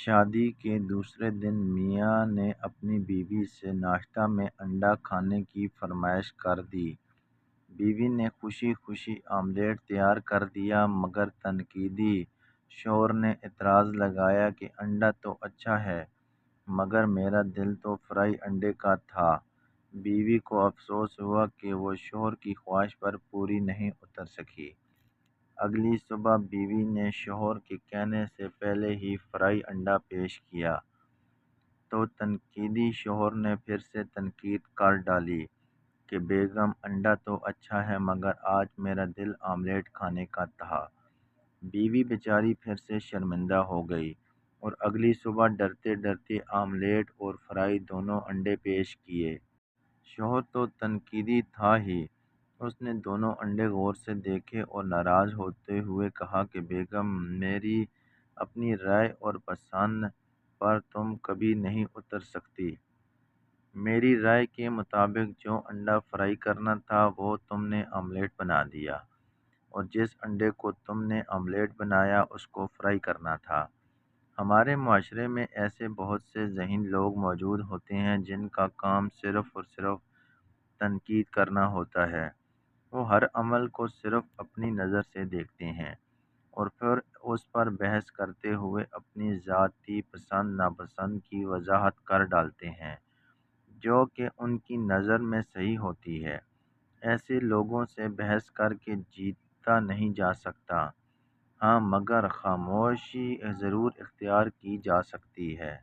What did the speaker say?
شادی کے دوسرے دن میاں نے اپنی بیوی سے ناشتہ میں انڈا کھانے کی فرمائش کر دی۔ بیوی نے خوشی خوشی آملیٹ تیار کر دیا، مگر تنقیدی شوہر نے اعتراض لگایا کہ انڈا تو اچھا ہے، مگر میرا دل تو فرائی انڈے کا تھا۔ بیوی کو افسوس ہوا کہ وہ شوہر کی خواہش پر پوری نہیں اتر سکی۔ اگلی صبح بیوی نے شوہر کے کہنے سے پہلے ہی فرائی انڈا پیش کیا تو تنقیدی شوہر نے پھر سے تنقید کر ڈالی کہ بیگم انڈا تو اچھا ہے، مگر آج میرا دل آملیٹ کھانے کا تھا۔ بیوی بیچاری پھر سے شرمندہ ہو گئی اور اگلی صبح ڈرتے ڈرتے آملیٹ اور فرائی دونوں انڈے پیش کیے۔ شوہر تو تنقیدی تھا ہی، اس نے دونوں انڈے غور سے دیکھے اور ناراض ہوتے ہوئے کہا کہ بیگم، میری اپنی رائے اور پسند پر تم کبھی نہیں اتر سکتی۔ میری رائے کے مطابق جو انڈا فرائی کرنا تھا وہ تم نے آملیٹ بنا دیا، اور جس انڈے کو تم نے آملیٹ بنایا اس کو فرائی کرنا تھا۔ ہمارے معاشرے میں ایسے بہت سے ذہین لوگ موجود ہوتے ہیں جن کا کام صرف اور صرف تنقید کرنا ہوتا ہے۔ وہ ہر عمل کو صرف اپنی نظر سے دیکھتے ہیں اور پھر اس پر بحث کرتے ہوئے اپنی ذاتی پسند ناپسند کی وضاحت کر ڈالتے ہیں، جو کہ ان کی نظر میں صحیح ہوتی ہے۔ ایسے لوگوں سے بحث کر کے جیتا نہیں جا سکتا، ہاں مگر خاموشی ضرور اختیار کی جا سکتی ہے۔